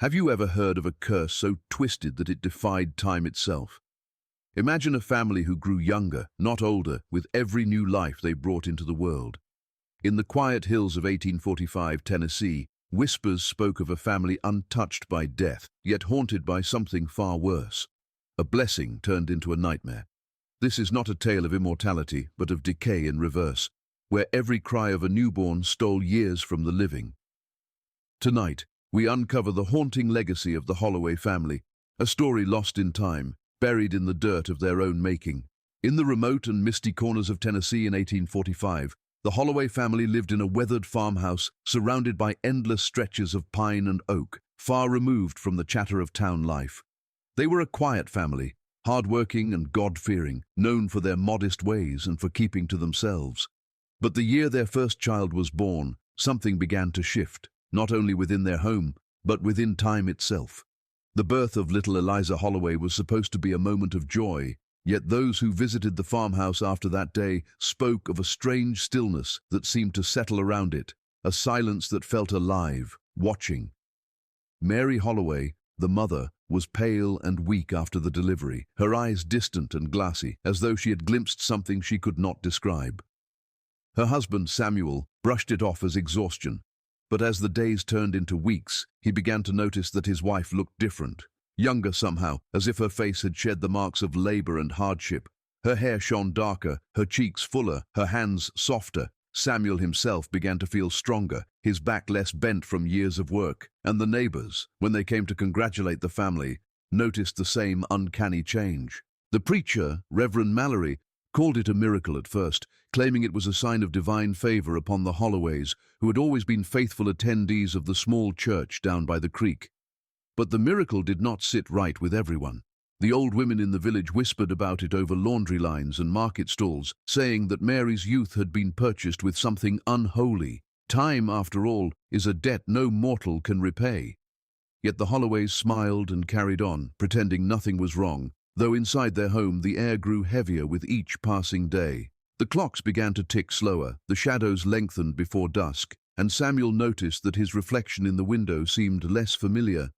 Have you ever heard of a curse so twisted that it defied time itself? Imagine a family who grew younger, not older, with every new life they brought into the world. In the quiet hills of 1845 Tennessee, whispers spoke of a family untouched by death, yet haunted by something far worse. A blessing turned into a nightmare. This is not a tale of immortality, but of decay in reverse, where every cry of a newborn stole years from the living. Tonight, we uncover the haunting legacy of the Holloway family, a story lost in time, buried in the dirt of their own making. In the remote and misty corners of Tennessee in 1845, the Holloway family lived in a weathered farmhouse surrounded by endless stretches of pine and oak, far removed from the chatter of town life. They were a quiet family, hard-working and God-fearing, known for their modest ways and for keeping to themselves. But the year their first child was born, something began to shift, not only within their home, but within time itself. The birth of little Eliza Holloway was supposed to be a moment of joy, yet those who visited the farmhouse after that day spoke of a strange stillness that seemed to settle around it, a silence that felt alive, watching. Mary Holloway, the mother, was pale and weak after the delivery, her eyes distant and glassy, as though she had glimpsed something she could not describe. Her husband, Samuel, brushed it off as exhaustion. But as the days turned into weeks, he began to notice that his wife looked different, younger somehow, as if her face had shed the marks of labor and hardship. Her hair shone darker, her cheeks fuller, her hands softer. Samuel himself began to feel stronger, his back less bent from years of work, and the neighbors, when they came to congratulate the family, noticed the same uncanny change. The preacher, Reverend Mallory, called it a miracle at first, claiming it was a sign of divine favor upon the Holloways, who had always been faithful attendees of the small church down by the creek. But the miracle did not sit right with everyone. The old women in the village whispered about it over laundry lines and market stalls, saying that Mary's youth had been purchased with something unholy. Time, after all, is a debt no mortal can repay. Yet the Holloways smiled and carried on, pretending nothing was wrong, though inside their home the air grew heavier with each passing day. The clocks began to tick slower, the shadows lengthened before dusk, and Samuel noticed that his reflection in the window seemed less familiar.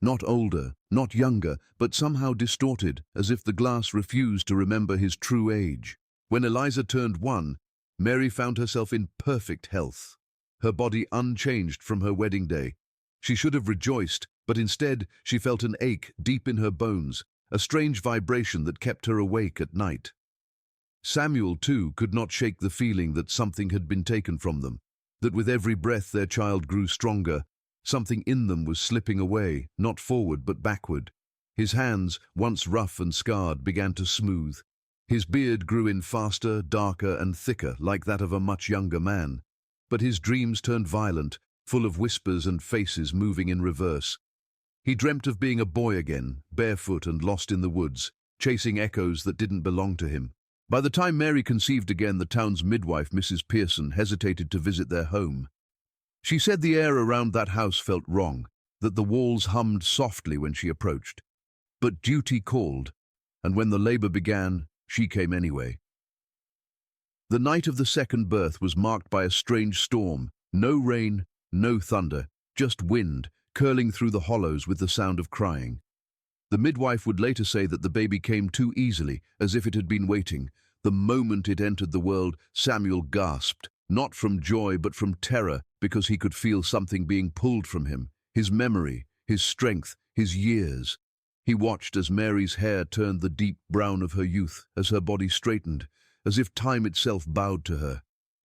Not older, not younger, but somehow distorted, as if the glass refused to remember his true age. When Eliza turned 1, Mary found herself in perfect health, her body unchanged from her wedding day. She should have rejoiced, but instead she felt an ache deep in her bones, a strange vibration that kept her awake at night. Samuel, too, could not shake the feeling that something had been taken from them, that with every breath their child grew stronger. Something in them was slipping away, not forward but backward. His hands, once rough and scarred, began to smooth. His beard grew in faster, darker and thicker, like that of a much younger man. But his dreams turned violent, full of whispers and faces moving in reverse. He dreamt of being a boy again, barefoot and lost in the woods, chasing echoes that didn't belong to him. By the time Mary conceived again, the town's midwife, Mrs. Pearson, hesitated to visit their home. She said the air around that house felt wrong, that the walls hummed softly when she approached. But duty called, and when the labor began, she came anyway. The night of the second birth was marked by a strange storm. No rain, no thunder, just wind, curling through the hollows with the sound of crying. The midwife would later say that the baby came too easily, as if it had been waiting. The moment it entered the world, Samuel gasped, not from joy but from terror, because he could feel something being pulled from him, his memory, his strength, his years. He watched as Mary's hair turned the deep brown of her youth, as her body straightened, as if time itself bowed to her.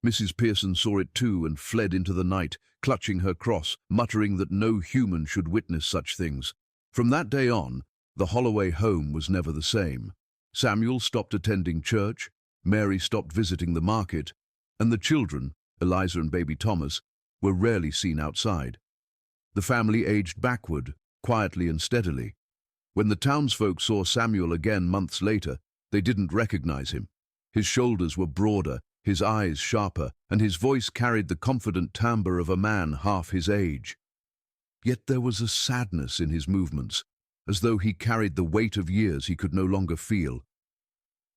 Mrs. Pearson saw it too and fled into the night, clutching her cross, muttering that no human should witness such things. From that day on, the Holloway home was never the same. Samuel stopped attending church, Mary stopped visiting the market, and the children, Eliza and baby Thomas, were rarely seen outside. The family aged backward, quietly and steadily. When the townsfolk saw Samuel again months later, they didn't recognize him. His shoulders were broader, his eyes sharper, and his voice carried the confident timbre of a man half his age. Yet there was a sadness in his movements, as though he carried the weight of years he could no longer feel.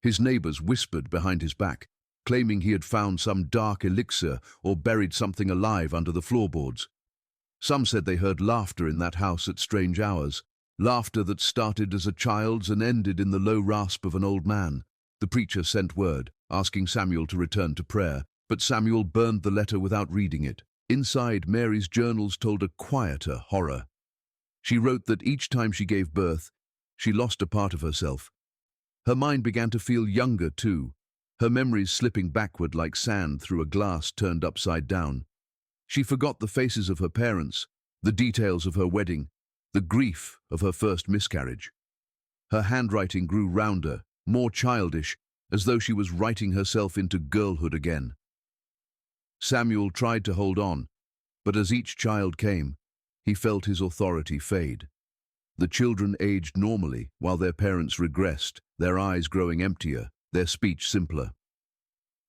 His neighbors whispered behind his back, claiming he had found some dark elixir or buried something alive under the floorboards. Some said they heard laughter in that house at strange hours, laughter that started as a child's and ended in the low rasp of an old man. The preacher sent word, asking Samuel to return to prayer, but Samuel burned the letter without reading it. Inside, Mary's journals told a quieter horror. She wrote that each time she gave birth, she lost a part of herself. Her mind began to feel younger too, her memories slipping backward like sand through a glass turned upside down. She forgot the faces of her parents, the details of her wedding, the grief of her first miscarriage. Her handwriting grew rounder, more childish, as though she was writing herself into girlhood again. Samuel tried to hold on, but as each child came, he felt his authority fade. The children aged normally while their parents regressed, their eyes growing emptier, their speech simpler.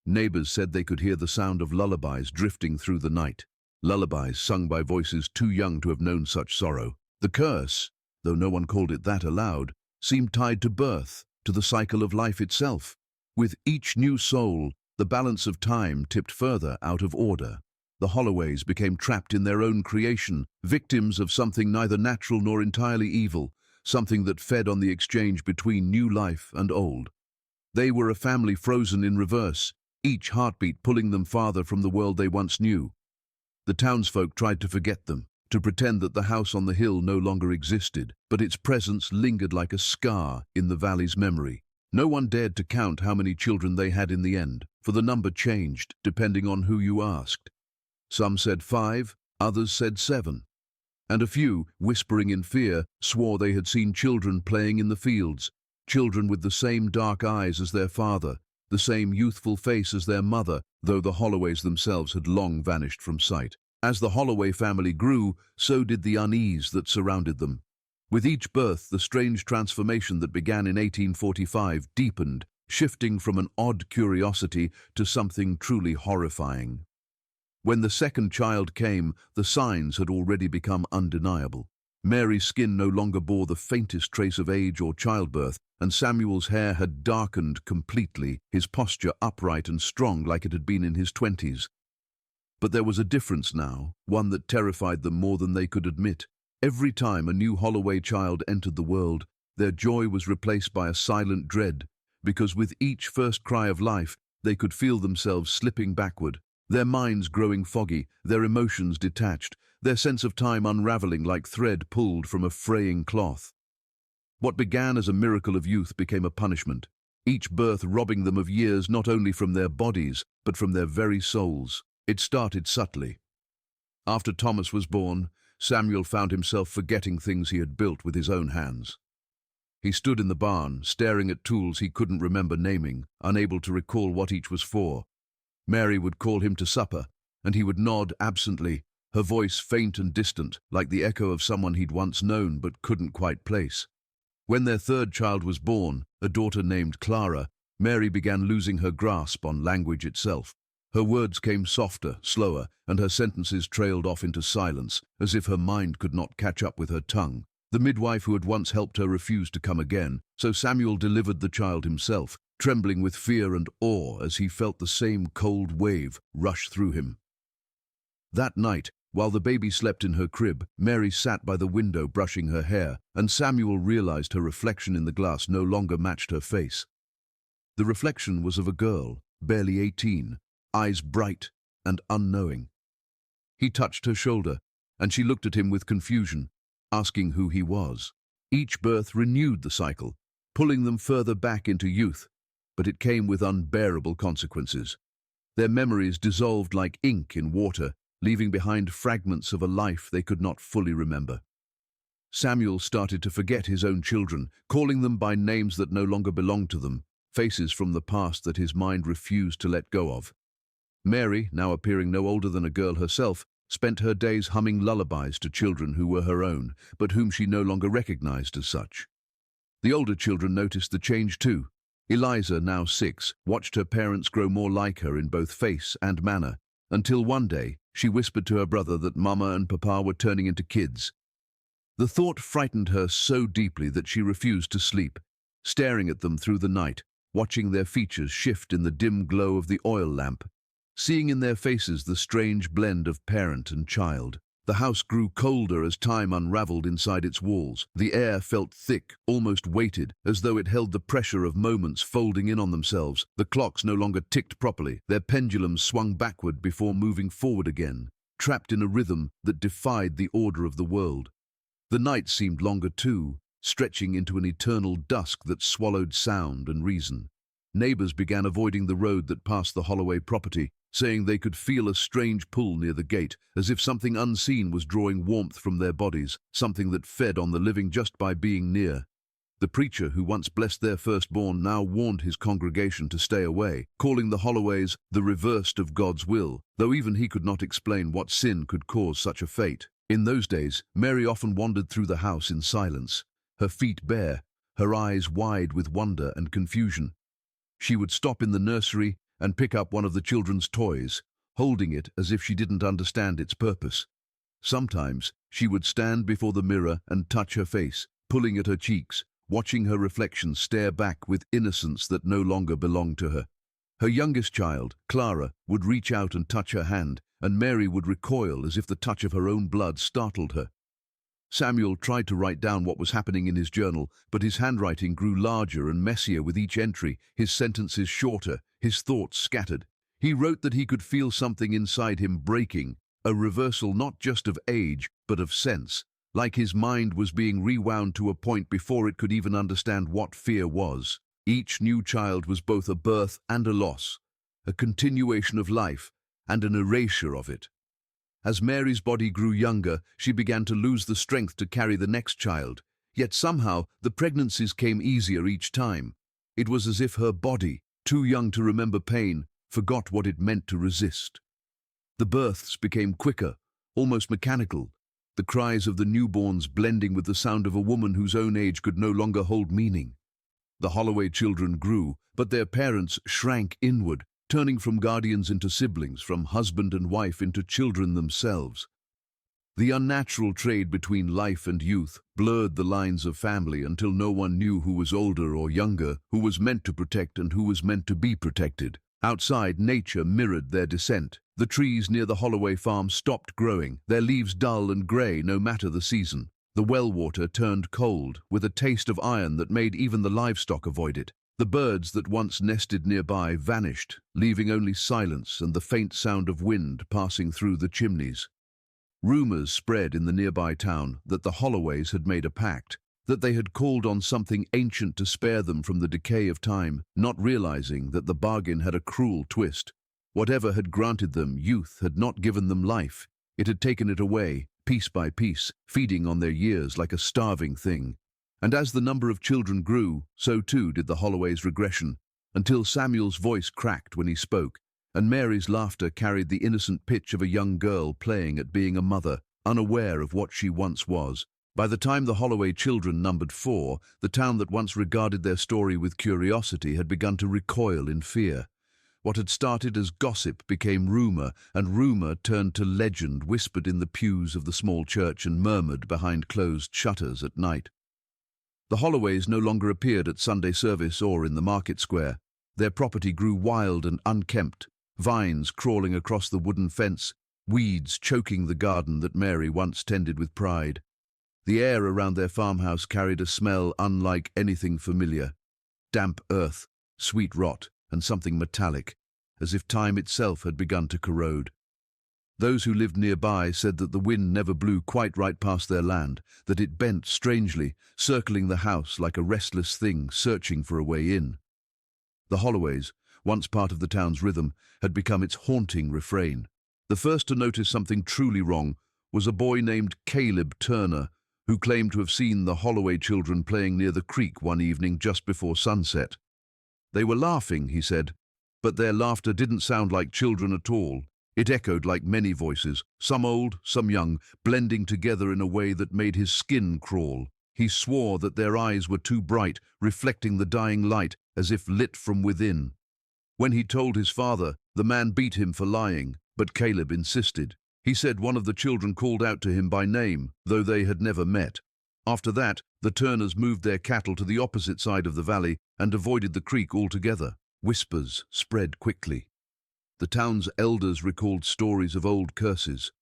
Neighbors said they could hear the sound of lullabies drifting through the night, lullabies sung by voices too young to have known such sorrow. The curse, though no one called it that aloud, seemed tied to birth, to the cycle of life itself. With each new soul, the balance of time tipped further out of order. The Holloways became trapped in their own creation, victims of something neither natural nor entirely evil, something that fed on the exchange between new life and old. They were a family frozen in reverse, each heartbeat pulling them farther from the world they once knew. The townsfolk tried to forget them, to pretend that the house on the hill no longer existed, but its presence lingered like a scar in the valley's memory. No one dared to count how many children they had in the end, for the number changed depending on who you asked. Some said 5, others said 7. And a few, whispering in fear, swore they had seen children playing in the fields, children with the same dark eyes as their father, the same youthful face as their mother, though the Holloways themselves had long vanished from sight. As the Holloway family grew, so did the unease that surrounded them. With each birth, the strange transformation that began in 1845 deepened, shifting from an odd curiosity to something truly horrifying. When the second child came, the signs had already become undeniable. Mary's skin no longer bore the faintest trace of age or childbirth, and Samuel's hair had darkened completely, his posture upright and strong like it had been in his 20s. But there was a difference now, one that terrified them more than they could admit. Every time a new Holloway child entered the world, their joy was replaced by a silent dread, because with each first cry of life, they could feel themselves slipping backward, their minds growing foggy, their emotions detached, their sense of time unraveling like thread pulled from a fraying cloth. What began as a miracle of youth became a punishment, each birth robbing them of years not only from their bodies, but from their very souls. It started subtly. After Thomas was born, Samuel found himself forgetting things he had built with his own hands. He stood in the barn, staring at tools he couldn't remember naming, unable to recall what each was for. Mary would call him to supper, and he would nod absently, her voice faint and distant, like the echo of someone he'd once known but couldn't quite place. When their third child was born, a daughter named Clara, Mary began losing her grasp on language itself. Her words came softer, slower, and her sentences trailed off into silence, as if her mind could not catch up with her tongue. The midwife who had once helped her refused to come again, so Samuel delivered the child himself, trembling with fear and awe as he felt the same cold wave rush through him. That night, while the baby slept in her crib, Mary sat by the window brushing her hair, and Samuel realized her reflection in the glass no longer matched her face. The reflection was of a girl, barely 18, eyes bright and unknowing. He touched her shoulder, and she looked at him with confusion, asking who he was. Each birth renewed the cycle, pulling them further back into youth, but it came with unbearable consequences. Their memories dissolved like ink in water, leaving behind fragments of a life they could not fully remember. Samuel started to forget his own children, calling them by names that no longer belonged to them, faces from the past that his mind refused to let go of. Mary, now appearing no older than a girl herself, spent her days humming lullabies to children who were her own, but whom she no longer recognized as such. The older children noticed the change too. Eliza, now 6, watched her parents grow more like her in both face and manner, until one day she whispered to her brother that Mama and Papa were turning into kids. The thought frightened her so deeply that she refused to sleep, staring at them through the night, watching their features shift in the dim glow of the oil lamp, seeing in their faces the strange blend of parent and child. The house grew colder as time unraveled inside its walls. The air felt thick, almost weighted, as though it held the pressure of moments folding in on themselves. The clocks no longer ticked properly. Their pendulums swung backward before moving forward again, trapped in a rhythm that defied the order of the world. The night seemed longer too, stretching into an eternal dusk that swallowed sound and reason. Neighbors began avoiding the road that passed the Holloway property, saying they could feel a strange pull near the gate, as if something unseen was drawing warmth from their bodies, something that fed on the living just by being near. The preacher who once blessed their firstborn now warned his congregation to stay away, calling the Holloways the reversed of God's will, though even he could not explain what sin could cause such a fate. In those days, Mary often wandered through the house in silence, her feet bare, her eyes wide with wonder and confusion. She would stop in the nursery and pick up one of the children's toys, holding it as if she didn't understand its purpose. Sometimes she would stand before the mirror and touch her face, pulling at her cheeks, watching her reflection stare back with innocence that no longer belonged to her. Her youngest child, Clara, would reach out and touch her hand, and Mary would recoil as if the touch of her own blood startled her. Samuel tried to write down what was happening in his journal, but his handwriting grew larger and messier with each entry, his sentences shorter, his thoughts scattered. He wrote that he could feel something inside him breaking, a reversal not just of age, but of sense, like his mind was being rewound to a point before it could even understand what fear was. Each new child was both a birth and a loss, a continuation of life and an erasure of it. As Mary's body grew younger, she began to lose the strength to carry the next child, yet somehow the pregnancies came easier each time. It was as if her body, too young to remember pain, forgot what it meant to resist. The births became quicker, almost mechanical, the cries of the newborns blending with the sound of a woman whose own age could no longer hold meaning. The Holloway children grew, but their parents shrank inward, turning from guardians into siblings, from husband and wife into children themselves. The unnatural trade between life and youth blurred the lines of family until no one knew who was older or younger, who was meant to protect and who was meant to be protected. Outside, nature mirrored their descent. The trees near the Holloway farm stopped growing, their leaves dull and grey no matter the season. The well water turned cold, with a taste of iron that made even the livestock avoid it. The birds that once nested nearby vanished, leaving only silence and the faint sound of wind passing through the chimneys. Rumors spread in the nearby town that the Holloways had made a pact, that they had called on something ancient to spare them from the decay of time, not realizing that the bargain had a cruel twist. Whatever had granted them youth had not given them life. It had taken it away, piece by piece, feeding on their years like a starving thing. And as the number of children grew, so too did the Holloways' regression, until Samuel's voice cracked when he spoke, and Mary's laughter carried the innocent pitch of a young girl playing at being a mother, unaware of what she once was. By the time the Holloway children numbered 4, the town that once regarded their story with curiosity had begun to recoil in fear. What had started as gossip became rumor, and rumor turned to legend, whispered in the pews of the small church and murmured behind closed shutters at night. The Holloways no longer appeared at Sunday service or in the market square. Their property grew wild and unkempt, vines crawling across the wooden fence, weeds choking the garden that Mary once tended with pride. The air around their farmhouse carried a smell unlike anything familiar. Damp earth, sweet rot, and something metallic, as if time itself had begun to corrode. Those who lived nearby said that the wind never blew quite right past their land, that it bent strangely, circling the house like a restless thing searching for a way in. The Holloways, once part of the town's rhythm, had become its haunting refrain. The first to notice something truly wrong was a boy named Caleb Turner, who claimed to have seen the Holloway children playing near the creek one evening just before sunset. They were laughing, he said, but their laughter didn't sound like children at all. It echoed like many voices, some old, some young, blending together in a way that made his skin crawl. He swore that their eyes were too bright, reflecting the dying light as if lit from within. When he told his father, the man beat him for lying, but Caleb insisted. He said one of the children called out to him by name, though they had never met. After that, the Turners moved their cattle to the opposite side of the valley and avoided the creek altogether. Whispers spread quickly. The town's elders recalled stories of old curses.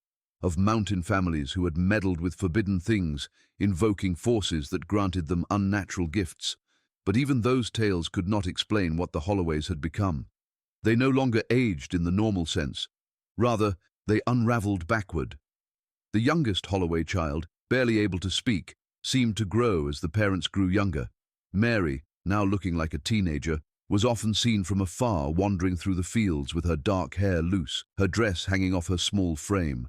of mountain families who had meddled with forbidden things, invoking forces that granted them unnatural gifts. But even those tales could not explain what the Holloways had become. They no longer aged in the normal sense. Rather, they unraveled backward. The youngest Holloway child, barely able to speak, seemed to grow as the parents grew younger. Mary, now looking like a teenager, was often seen from afar wandering through the fields with her dark hair loose, her dress hanging off her small frame.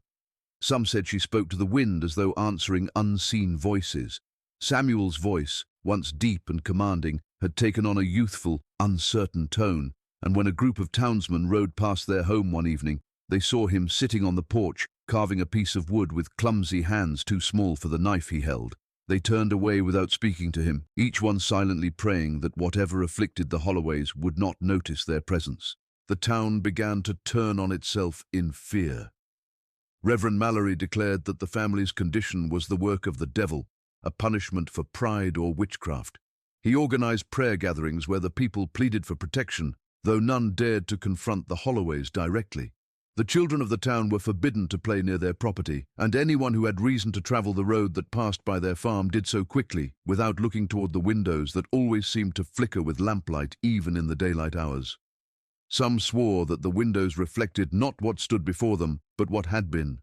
Some said she spoke to the wind as though answering unseen voices. Samuel's voice, once deep and commanding, had taken on a youthful, uncertain tone, and when a group of townsmen rode past their home one evening, they saw him sitting on the porch, carving a piece of wood with clumsy hands too small for the knife he held. They turned away without speaking to him, each one silently praying that whatever afflicted the Holloways would not notice their presence. The town began to turn on itself in fear. Reverend Mallory declared that the family's condition was the work of the devil, a punishment for pride or witchcraft. He organized prayer gatherings where the people pleaded for protection, though none dared to confront the Holloways directly. The children of the town were forbidden to play near their property, and anyone who had reason to travel the road that passed by their farm did so quickly, without looking toward the windows that always seemed to flicker with lamplight even in the daylight hours. Some swore that the windows reflected not what stood before them, but what had been.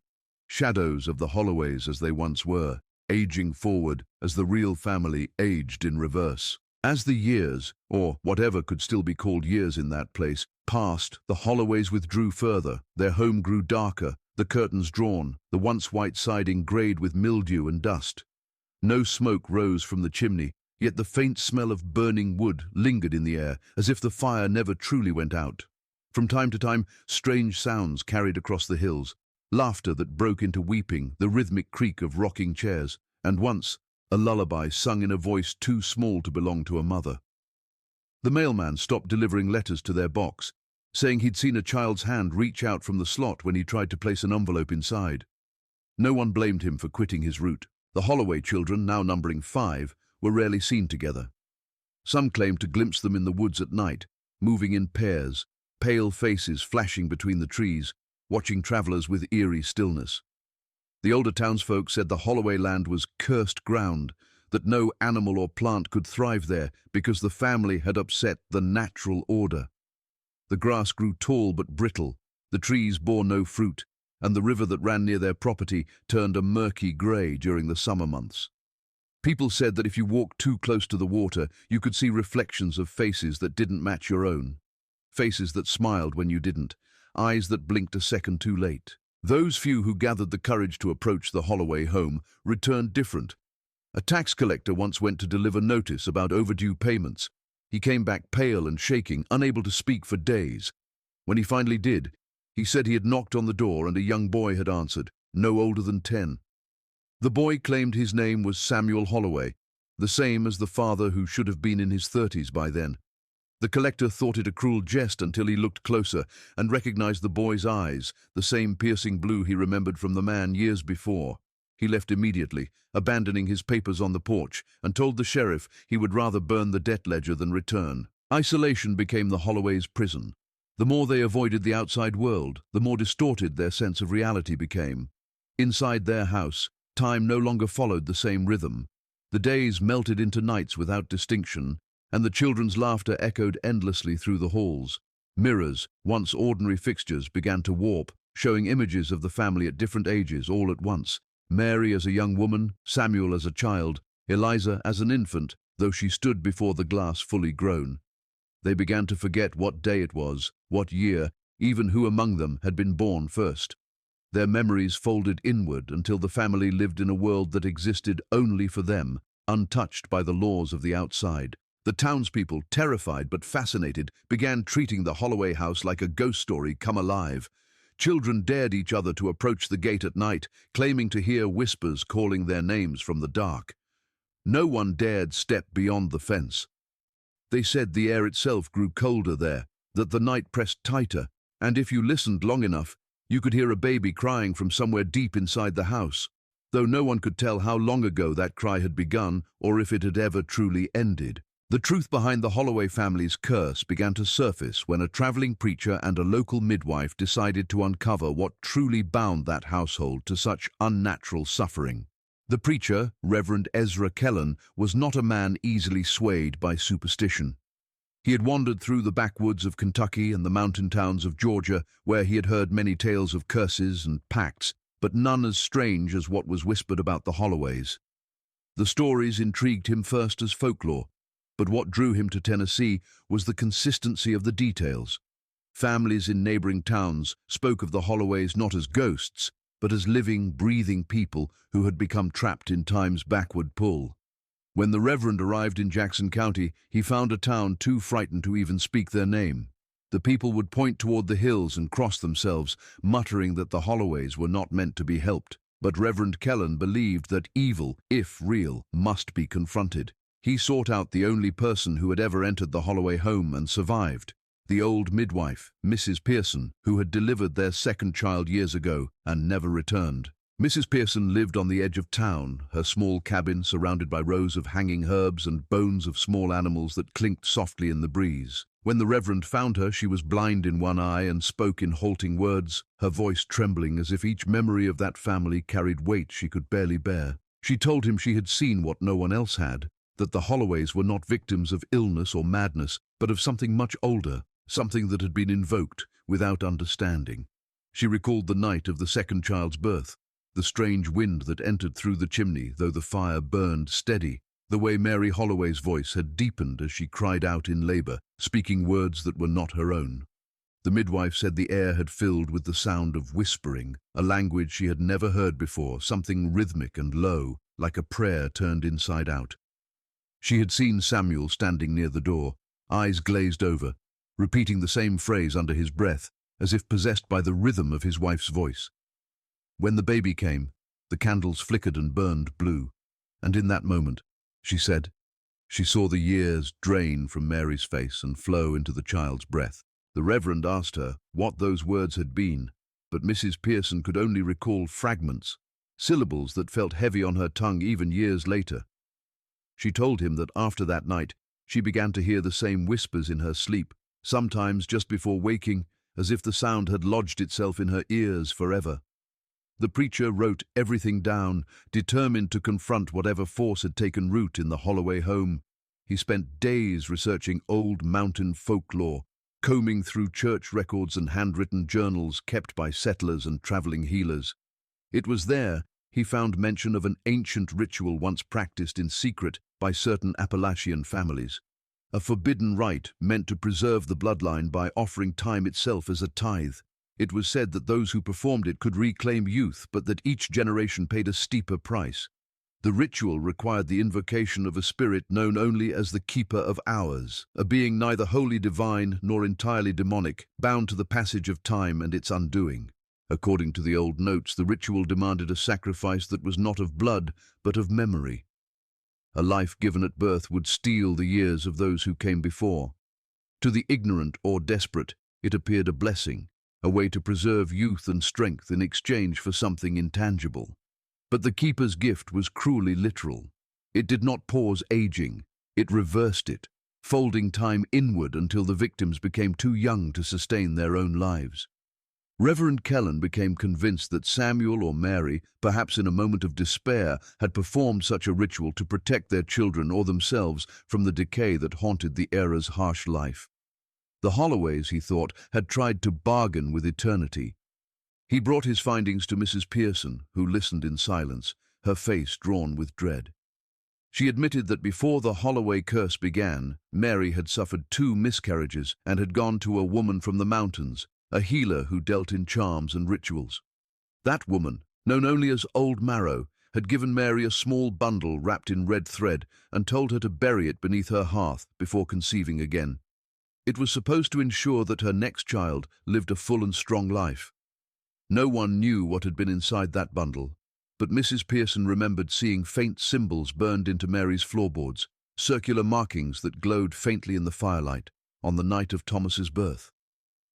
Shadows of the Holloways as they once were, aging forward as the real family aged in reverse. As the years, or whatever could still be called years in that place, passed, the Holloways withdrew further. Their home grew darker, the curtains drawn, the once white siding greyed with mildew and dust. No smoke rose from the chimney, yet the faint smell of burning wood lingered in the air, as if the fire never truly went out. From time to time, strange sounds carried across the hills, laughter that broke into weeping, the rhythmic creak of rocking chairs, and once, a lullaby sung in a voice too small to belong to a mother. The mailman stopped delivering letters to their box, saying he'd seen a child's hand reach out from the slot when he tried to place an envelope inside. No one blamed him for quitting his route. The Holloway children, now numbering 5, were rarely seen together. Some claimed to glimpse them in the woods at night, moving in pairs, pale faces flashing between the trees, watching travelers with eerie stillness. The older townsfolk said the Holloway land was cursed ground, that no animal or plant could thrive there because the family had upset the natural order. The grass grew tall but brittle, the trees bore no fruit, and the river that ran near their property turned a murky grey during the summer months. People said that if you walked too close to the water, you could see reflections of faces that didn't match your own. Faces that smiled when you didn't, eyes that blinked a second too late. Those few who gathered the courage to approach the Holloway home returned different. A tax collector once went to deliver notice about overdue payments. He came back pale and shaking, unable to speak for days. When he finally did, he said he had knocked on the door and a young boy had answered, no older than 10. The boy claimed his name was Samuel Holloway, the same as the father who should have been in his 30s by then. The collector thought it a cruel jest until he looked closer and recognized the boy's eyes, the same piercing blue he remembered from the man years before. He left immediately, abandoning his papers on the porch, and told the sheriff he would rather burn the debt ledger than return. Isolation became the Holloways' prison. The more they avoided the outside world, the more distorted their sense of reality became. Inside their house, time no longer followed the same rhythm. The days melted into nights without distinction, and the children's laughter echoed endlessly through the halls. Mirrors, once ordinary fixtures, began to warp, showing images of the family at different ages all at once. Mary as a young woman, Samuel as a child, Eliza as an infant, though she stood before the glass fully grown. They began to forget what day it was, what year, even who among them had been born first. Their memories folded inward until the family lived in a world that existed only for them, untouched by the laws of the outside. The townspeople, terrified but fascinated, began treating the Holloway house like a ghost story come alive. Children dared each other to approach the gate at night, claiming to hear whispers calling their names from the dark. No one dared step beyond the fence. They said the air itself grew colder there, that the night pressed tighter, and if you listened long enough, you could hear a baby crying from somewhere deep inside the house, though no one could tell how long ago that cry had begun or if it had ever truly ended. The truth behind the Holloway family's curse began to surface when a traveling preacher and a local midwife decided to uncover what truly bound that household to such unnatural suffering. The preacher, Reverend Ezra Kellen, was not a man easily swayed by superstition. He had wandered through the backwoods of Kentucky and the mountain towns of Georgia, where he had heard many tales of curses and pacts, but none as strange as what was whispered about the Holloways. The stories intrigued him first as folklore, but what drew him to Tennessee was the consistency of the details. Families in neighboring towns spoke of the Holloways not as ghosts, but as living, breathing people who had become trapped in time's backward pull. When the Reverend arrived in Jackson County, he found a town too frightened to even speak their name. The people would point toward the hills and cross themselves, muttering that the Holloways were not meant to be helped. But Reverend Kellen believed that evil, if real, must be confronted. He sought out the only person who had ever entered the Holloway home and survived, the old midwife, Mrs. Pearson, who had delivered their second child years ago and never returned. Mrs. Pearson lived on the edge of town, her small cabin surrounded by rows of hanging herbs and bones of small animals that clinked softly in the breeze. When the Reverend found her, she was blind in one eye and spoke in halting words, her voice trembling as if each memory of that family carried weight she could barely bear. She told him she had seen what no one else had, that the Holloways were not victims of illness or madness, but of something much older, something that had been invoked without understanding. She recalled the night of the second child's birth, the strange wind that entered through the chimney, though the fire burned steady, the way Mary Holloway's voice had deepened as she cried out in labor, speaking words that were not her own. The midwife said the air had filled with the sound of whispering, a language she had never heard before, something rhythmic and low, like a prayer turned inside out. She had seen Samuel standing near the door, eyes glazed over, repeating the same phrase under his breath, as if possessed by the rhythm of his wife's voice. When the baby came, the candles flickered and burned blue, and in that moment, she said, she saw the years drain from Mary's face and flow into the child's breath. The Reverend asked her what those words had been, but Mrs. Pearson could only recall fragments, syllables that felt heavy on her tongue even years later. She told him that after that night, she began to hear the same whispers in her sleep, sometimes just before waking, as if the sound had lodged itself in her ears forever. The preacher wrote everything down, determined to confront whatever force had taken root in the Holloway home. He spent days researching old mountain folklore, combing through church records and handwritten journals kept by settlers and traveling healers. It was there he found mention of an ancient ritual once practiced in secret by certain Appalachian families, a forbidden rite meant to preserve the bloodline by offering time itself as a tithe. It was said that those who performed it could reclaim youth, but that each generation paid a steeper price. The ritual required the invocation of a spirit known only as the Keeper of Hours, a being neither wholly divine nor entirely demonic, bound to the passage of time and its undoing. According to the old notes, the ritual demanded a sacrifice that was not of blood, but of memory. A life given at birth would steal the years of those who came before. To the ignorant or desperate, it appeared a blessing, a way to preserve youth and strength in exchange for something intangible. But the keeper's gift was cruelly literal. It did not pause aging, it reversed it, folding time inward until the victims became too young to sustain their own lives. Reverend Kellen became convinced that Samuel or Mary, perhaps in a moment of despair, had performed such a ritual to protect their children or themselves from the decay that haunted the era's harsh life. The Holloways, he thought, had tried to bargain with eternity. He brought his findings to Mrs. Pearson, who listened in silence, her face drawn with dread. She admitted that before the Holloway curse began, Mary had suffered 2 miscarriages and had gone to a woman from the mountains, a healer who dealt in charms and rituals. That woman, known only as Old Marrow, had given Mary a small bundle wrapped in red thread and told her to bury it beneath her hearth before conceiving again. It was supposed to ensure that her next child lived a full and strong life. No one knew what had been inside that bundle, but Mrs. Pearson remembered seeing faint symbols burned into Mary's floorboards, circular markings that glowed faintly in the firelight on the night of Thomas's birth.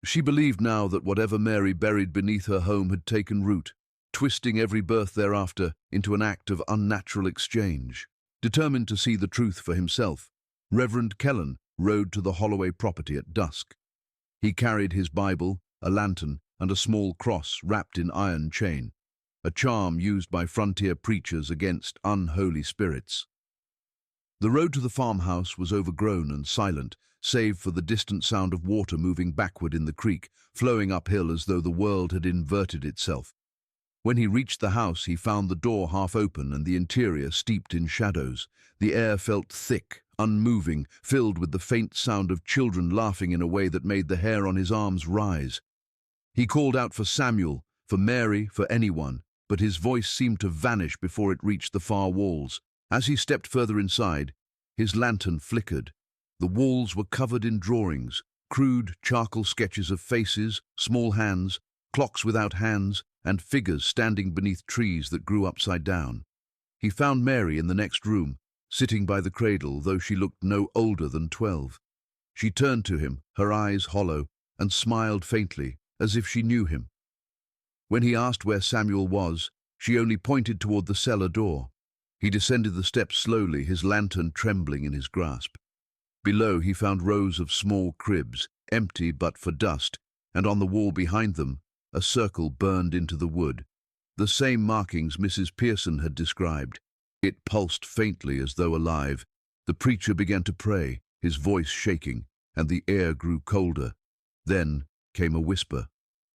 She believed now that whatever Mary buried beneath her home had taken root, twisting every birth thereafter into an act of unnatural exchange. Determined to see the truth for himself, Reverend Kellen rode to the Holloway property at dusk. He carried his Bible, a lantern, and a small cross wrapped in iron chain, a charm used by frontier preachers against unholy spirits. The road to the farmhouse was overgrown and silent, save for the distant sound of water moving backward in the creek, flowing uphill as though the world had inverted itself. When he reached the house, he found the door half open and the interior steeped in shadows. The air felt thick, unmoving, filled with the faint sound of children laughing in a way that made the hair on his arms rise. He called out for Samuel, for Mary, for anyone, but his voice seemed to vanish before it reached the far walls. As he stepped further inside, his lantern flickered. The walls were covered in drawings, crude charcoal sketches of faces, small hands, clocks without hands, and figures standing beneath trees that grew upside down. He found Mary in the next room, sitting by the cradle, though she looked no older than 12. She turned to him, her eyes hollow, and smiled faintly, as if she knew him. When he asked where Samuel was, she only pointed toward the cellar door. He descended the steps slowly, his lantern trembling in his grasp. Below, he found rows of small cribs, empty but for dust, and on the wall behind them, a circle burned into the wood. The same markings Mrs. Pearson had described. It pulsed faintly as though alive. The preacher began to pray, his voice shaking, and the air grew colder. Then came a whisper,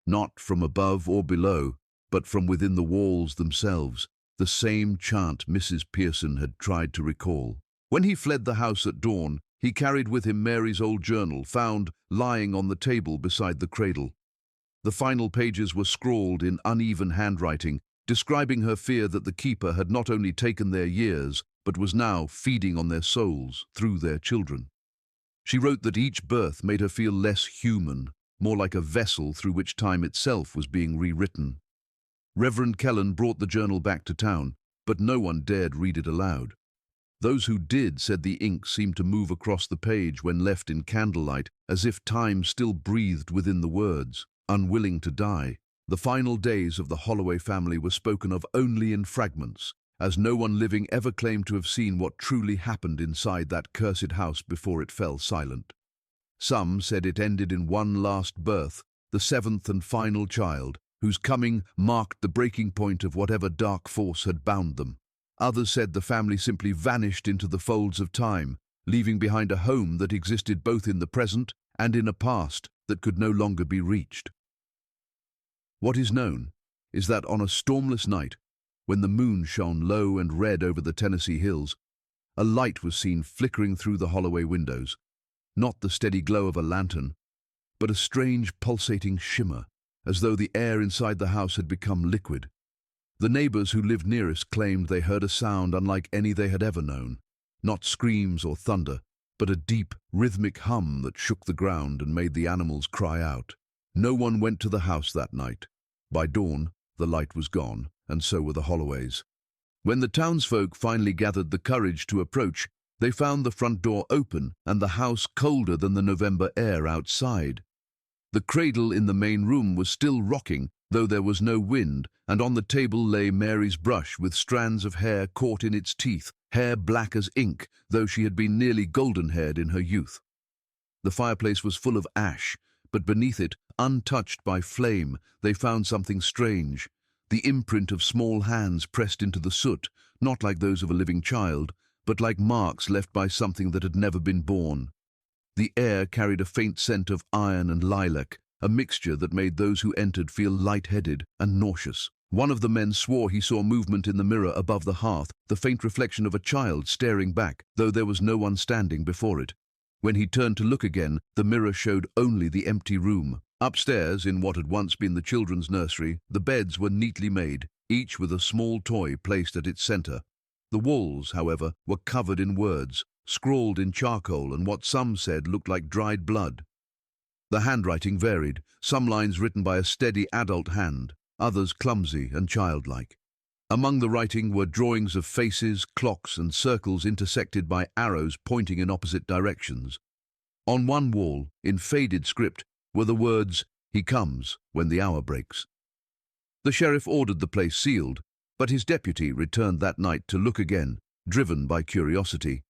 not from above or below, but from within the walls themselves, the same chant Mrs. Pearson had tried to recall. When he fled the house at dawn, he carried with him Mary's old journal, found lying on the table beside the cradle. The final pages were scrawled in uneven handwriting, describing her fear that the keeper had not only taken their years, but was now feeding on their souls through their children. She wrote that each birth made her feel less human, more like a vessel through which time itself was being rewritten. Reverend Kellen brought the journal back to town, but no one dared read it aloud. Those who did said the ink seemed to move across the page when left in candlelight, as if time still breathed within the words, unwilling to die. The final days of the Holloway family were spoken of only in fragments, as no one living ever claimed to have seen what truly happened inside that cursed house before it fell silent. Some said it ended in one last birth, the seventh and final child, whose coming marked the breaking point of whatever dark force had bound them. Others said the family simply vanished into the folds of time, leaving behind a home that existed both in the present and in a past that could no longer be reached. What is known is that on a stormless night, when the moon shone low and red over the Tennessee hills, a light was seen flickering through the Holloway windows, not the steady glow of a lantern, but a strange pulsating shimmer, as though the air inside the house had become liquid. The neighbors who lived nearest claimed they heard a sound unlike any they had ever known, not screams or thunder, but a deep, rhythmic hum that shook the ground and made the animals cry out. No one went to the house that night. By dawn, the light was gone, and so were the Holloways. When the townsfolk finally gathered the courage to approach, they found the front door open and the house colder than the November air outside. The cradle in the main room was still rocking, though there was no wind, and on the table lay Mary's brush with strands of hair caught in its teeth, hair black as ink, though she had been nearly golden-haired in her youth. The fireplace was full of ash, but beneath it, untouched by flame, they found something strange, the imprint of small hands pressed into the soot, not like those of a living child, but like marks left by something that had never been born. The air carried a faint scent of iron and lilac, a mixture that made those who entered feel light-headed and nauseous. One of the men swore he saw movement in the mirror above the hearth, the faint reflection of a child staring back, though there was no one standing before it. When he turned to look again, the mirror showed only the empty room. Upstairs, in what had once been the children's nursery, the beds were neatly made, each with a small toy placed at its center. The walls, however, were covered in words, scrawled in charcoal and what some said looked like dried blood. The handwriting varied, some lines written by a steady adult hand, others clumsy and childlike. Among the writing were drawings of faces, clocks, and circles intersected by arrows pointing in opposite directions. On one wall, in faded script, were the words, "He comes when the hour breaks." The sheriff ordered the place sealed, but his deputy returned that night to look again, driven by curiosity.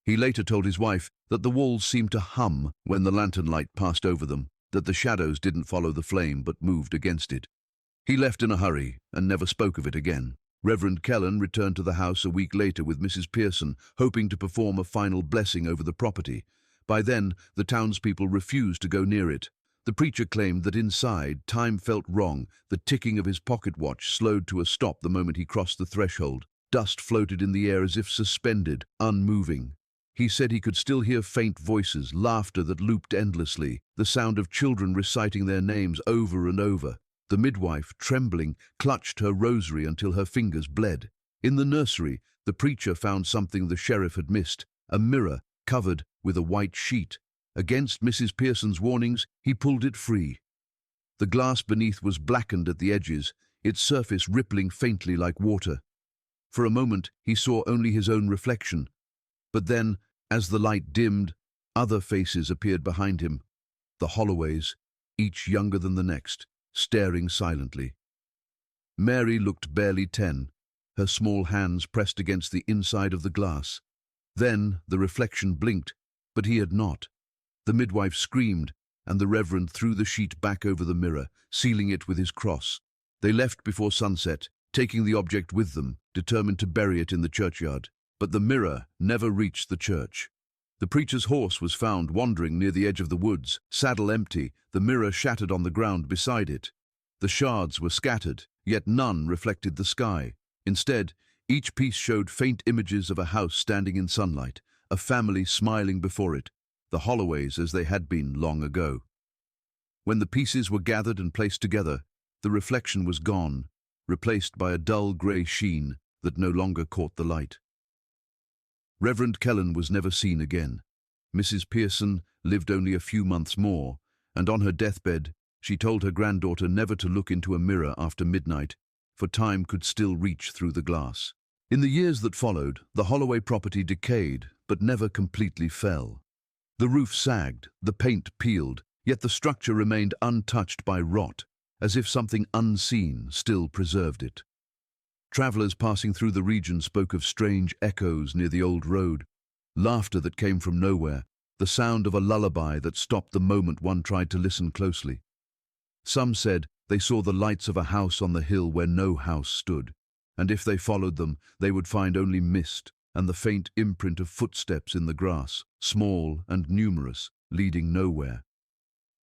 He later told his wife that the walls seemed to hum when the lantern light passed over them, that the shadows didn't follow the flame but moved against it. He left in a hurry and never spoke of it again. Reverend Kellen returned to the house a week later with Mrs. Pearson, hoping to perform a final blessing over the property. By then, the townspeople refused to go near it. The preacher claimed that inside, time felt wrong. The ticking of his pocket watch slowed to a stop the moment he crossed the threshold. Dust floated in the air as if suspended, unmoving. He said he could still hear faint voices, laughter that looped endlessly, the sound of children reciting their names over and over. The midwife, trembling, clutched her rosary until her fingers bled. In the nursery, the preacher found something the sheriff had missed, a mirror covered with a white sheet. Against Mrs. Pearson's warnings, he pulled it free. The glass beneath was blackened at the edges, its surface rippling faintly like water. For a moment, he saw only his own reflection. But then, as the light dimmed, other faces appeared behind him. The Holloways, each younger than the next, staring silently. Mary looked barely 10, her small hands pressed against the inside of the glass. Then the reflection blinked, but he had not. The midwife screamed, and the Reverend threw the sheet back over the mirror, sealing it with his cross. They left before sunset, taking the object with them, determined to bury it in the churchyard. But the mirror never reached the church. The preacher's horse was found wandering near the edge of the woods, saddle empty, the mirror shattered on the ground beside it. The shards were scattered, yet none reflected the sky. Instead, each piece showed faint images of a house standing in sunlight, a family smiling before it, the Holloways as they had been long ago. When the pieces were gathered and placed together, the reflection was gone, replaced by a dull grey sheen that no longer caught the light. Reverend Kellen was never seen again. Mrs. Pearson lived only a few months more, and on her deathbed, she told her granddaughter never to look into a mirror after midnight, for time could still reach through the glass. In the years that followed, the Holloway property decayed, but never completely fell. The roof sagged, the paint peeled, yet the structure remained untouched by rot, as if something unseen still preserved it. Travelers passing through the region spoke of strange echoes near the old road, laughter that came from nowhere, the sound of a lullaby that stopped the moment one tried to listen closely. Some said they saw the lights of a house on the hill where no house stood, and if they followed them, they would find only mist and the faint imprint of footsteps in the grass, small and numerous, leading nowhere.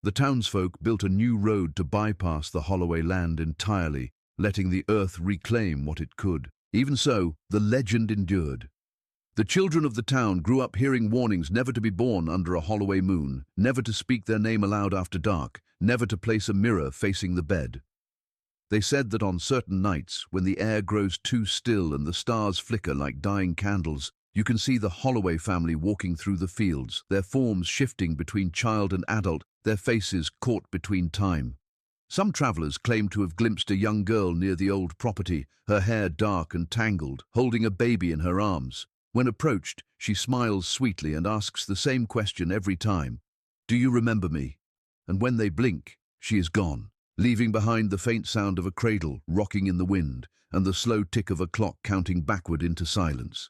The townsfolk built a new road to bypass the Holloway land entirely, letting the earth reclaim what it could. Even so, the legend endured. The children of the town grew up hearing warnings never to be born under a Holloway moon, never to speak their name aloud after dark, never to place a mirror facing the bed. They said that on certain nights, when the air grows too still and the stars flicker like dying candles, you can see the Holloway family walking through the fields, their forms shifting between child and adult, their faces caught between time. Some travelers claimed to have glimpsed a young girl near the old property, her hair dark and tangled, holding a baby in her arms. When approached, she smiles sweetly and asks the same question every time, "Do you remember me?" And when they blink, she is gone, leaving behind the faint sound of a cradle rocking in the wind and the slow tick of a clock counting backward into silence.